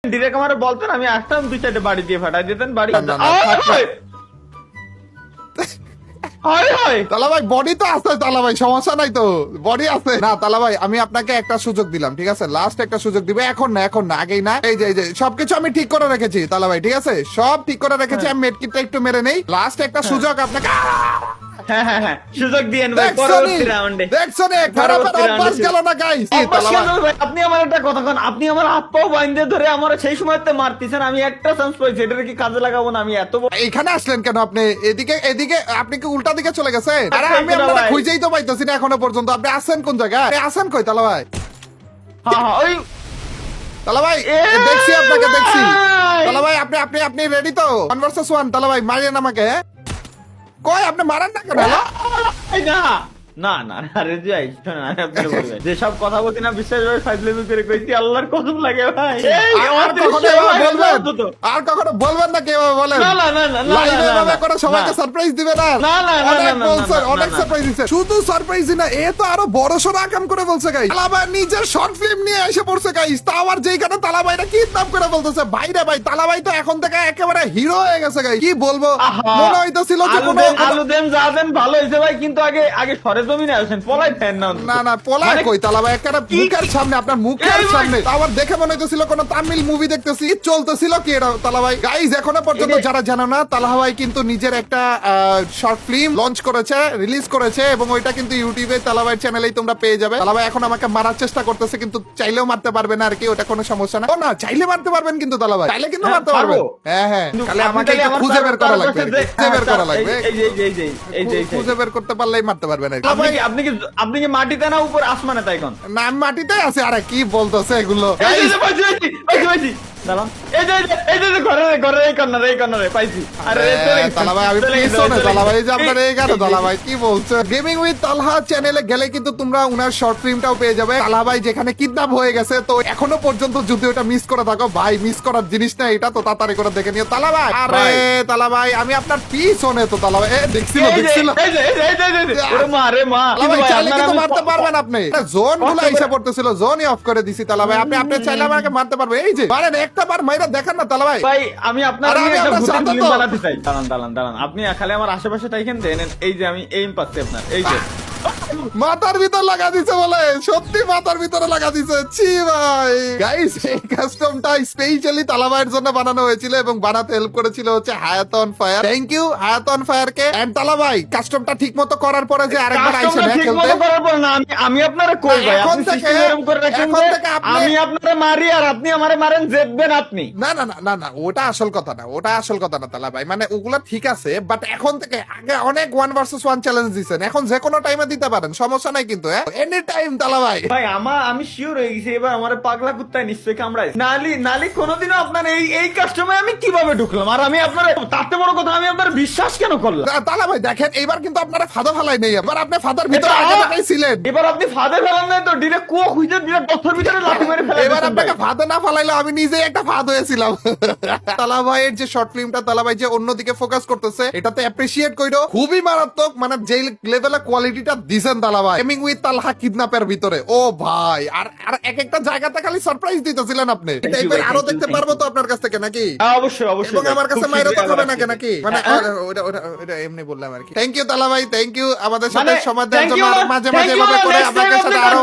Direct আমারে বলতেন আমি আসতাম 2-4টা বাড়ি দিয়ে ফাটাই দিতেন বাড়ি। তালা ভাই বডি তো আছে, তালা ভাই সমস্যা নাই তো, বডি আছে না। তালা ভাই আমি আপনাকে একটা সুযোগ দিলাম, ঠিক আছে? লাস্ট একটা সুযোগ দিবে, এখন না, এখন না, আগেই না। এই যে সবকিছু আমি ঠিক করে রেখেছি তালা ভাই, ঠিক আছে? সব ঠিক করে রেখেছি। আমি মেডকিটটা একটু মেরে নেই। লাস্ট একটা সুযোগ আপনাকে। হ্যাঁ সুযোগ দিয়েন ভাই পরবর্তী রাউন্ডে। দেখছনে খারাপ অভ্যাস গেল না গাইস। আপনি আমার একটা কথা কোন, আপনি আমার হাত পাও বাইন্ধে ধরে আমার সেই সময়তে মারতেছেন, আমি একটা চান্স পাইছি, এটার কি কাজে লাগাবো না? আমি এত এখানে আসলেন কেন আপনি? এদিকে এদিকে আপনি কি উল্টা দিকে চলে গেছেন? আরে আমি আপনাকে খুঁজেই তো পাইতেছি না এখনো পর্যন্ত। আপনি আছেন কোন জায়গায়? আপনি আছেন কই তালা ভাই? হ্যাঁ ওই তালা ভাই দেখছি আপনাকে, দেখছি। তালা ভাই আপনি আপনি আপনি রেডি তো? 1 ভার্সেস 1 তালা ভাই, মারেন আমাকে। কই আপনি মারেন না কেন? না না না আরে যাই শোনেন, আমি আপনাকে বলবো যেসব কথা বলছি না বিশ্বাস করে ফাইজলামি করে কইছি, আল্লাহর কসম লাগে ভাই। আর কখনো বলবেন? আর কখনো বলবেন না? কেউ বলেন না না না না লাইভে ভাবে করে সবাইকে সারপ্রাইজ দিবেন না? না না না অনেক না বলছে, অনেক সারপ্রাইজ দিছে। শুধু সারপ্রাইজই না, এ তো আরো বড় সড় আকাম করে বলছে গাইস। তালাবাই নিজের শর্ট ফিল্ম নিয়ে এসে পড়ছে গাইস। তা আবার যেইখানে তালাবাইটা কিডন্যাপ করে বলতেছে ভাই রে ভাই, তালাবাই তো এখন থেকে একেবারে হিরো হয়ে গেছে গাইস। কি বলবো, মনে হইতাছিল যে কোনো আলু দেন যা দেন ভালো হইছে ভাই, কিন্তু আগে আগে সরেজমিনে আসেন, পলাই ফ্যান না। না না পলাই কই তালাবাই, একটা মুখের সামনে, আপনার মুখের সামনে আবার দেখে মনে হইতেছিল কোন তামিল মুভি দেখতেছি। চলতেছিল কি এটা তালাবাই? গাইস এখনো পর্যন্ত যারা জানো না, তালাবাই কিন্তু নিজের একটা শর্ট ফিল্ম লঞ্চ করেছে, রিলিজ করেছে, এবং ওইটা কিন্তু ইউটিউবে তালাবাই চ্যানেলেই তোমরা পেয়ে যাবে। তালাবাই এখন আমাকে মারার চেষ্টা করতেছে, কিন্তু চাইলেও মারতে পারবে না আর কি, ওটা কোনো সমস্যা না। ও না, চাইলে মারতে পারবেন কিন্তু তালাবাই, চাইলে কিন্তু মারতে পারবে। হ্যাঁ হ্যাঁ, তাহলে আমাকে একটু খুঁজে বের করা লাগবে, খুঁজে বের করা লাগবে। এই খুঁজে বের করতে পারলেই মারতে পারবেন। আপনি কি মাটিতে না উপর আসমানে? তাই কোন না, আমি মাটিতে আছি। আরে কি বলতেছে এগুলো? গেমিং উইথ তালহা চ্যানেলে গেলে কিন্তু তোমরা উনার শর্ট ফিল্মটাও পেয়ে যাবে। তালহা ভাই যেখানে কিডন্যাপ হয়ে গেছে, তো এখনো পর্যন্ত যদি ওটা মিস করে থাকো ভাই, মিস করার জিনিস না এটা, তো তাড়াতাড়ি করে দেখে নিও তালা ভাই। আরে তালা ভাই আমি আপনার পিছনে তো তালা ভাই দেখছিল। চাইলে কিন্তু মারতে পারবেন আপনি। জোন গুলো এসে পড়তেছিল, জোনই অফ করে দিছি তালা ভাই। আপনি আপনি চাইলে আমাকে মারতে পারবে। এই যে মারেন, একটা বার মাইরা দেখেন না তালা ভাই। ভাই আমি আপনার বানাতে চাই। দাঁড়ান আপনি খালি আমার আশেপাশে তাইকেন দেন। এই যে আমি এইম পাচ্ছি আপনার, এই যে মাথার ভিতর লাগা দিছে বলে, সত্যি মাথার ভিতরে লাগা দিছে। ছি ভাই। গাইস এই কাস্টমটা স্পেশালি তালাবাইয়ের জন্য বানানো হয়েছিল, এবং বানাতে হেল্প করেছিল হচ্ছে হায়াত অন ফায়ার। থ্যাংক ইউ হায়াত অন ফায়ার কে। এন্ড তালাবাই কাস্টমটা ঠিকমতো করার পরে যে আরেকবার আইছেন খেলতে, করার পর না আমি আপনারে কই ভাই, আপনি সিস্টেম এরকম করে রাখেন যে আমি আপনারে মারি আর আপনি আমারে মারেন, জিতবেন আপনি। না না না না, ওটা আসল কথা না, ওটা আসল কথা না তালাবাই। মানে ওগুলা ঠিক আছে, বাট এখন থেকে আগে অনেক 1 ভার্সেস 1 চ্যালেঞ্জ দিছেন, এখন যে কোনো টাইমে দিতে পারেন, সমস্যা নাই কিন্তু। এনি টাইম তালাবাই। ভাই আমি শিওর হয়ে গেছি এবার আমার পাগলা কুত্তায় নিশ্চয়ই কামড়ায়। নালি কোনোদিনও আপনার এই কাস্টমে আমি কিভাবে ঢুকলাম? আর আমি আপনার তাতে বড় কথা, আমি আপনার বিশ্বাস কেন করলাম? তালাবাই দেখেন এবার কিন্তু আপনারা ফাদা ফালাই নেই, এবার আপনি ফাদার ভিতরে আগে থেকেই ছিলেন। এবার আপনি ফাদে ফেলান নাই তো, ডিরেক্ট কুয়া খুঁজে ডিরেক্ট গর্তের ভিতরে লাথি মেরে ফেলেন। এবার আপনাকে ফাদে না ফালাইলে আমি নিজেই একটা ফাদ হয়েছিলাম। তালাবাইয়ের যে শর্ট ফিল্মটা তালাবাই যে অন্যদিকে ফোকাস করতেছে, এটাতে অ্যাপ্রিশিয়েট কইরো, খুবই মারাত্মক। মানে যে লেভেলে কোয়ালিটিটা দিছেন তালাবাই গেমিং উইথ তালহা কিডন্যাপের ভিতরে, ও ভাই। আর এক একটা জায়গাতে খালি সারপ্রাইজ দিতেছিলেন আপনি। টাইপের আরো দেখতে পারবো তো আপনার কাছ থেকে নাকি? অবশ্যই অবশ্যই। এবং আমার কাছে মাইরা তো হবে নাকি? মানে ওটা এমনি বললাম আর কি। থ্যাংক ইউ তালাবাই, থ্যাংক ইউ আমাদের সাথে সময় দেওয়ার জন্য। মাঝে মাঝে এভাবে করে আপনাদের সাথে আরো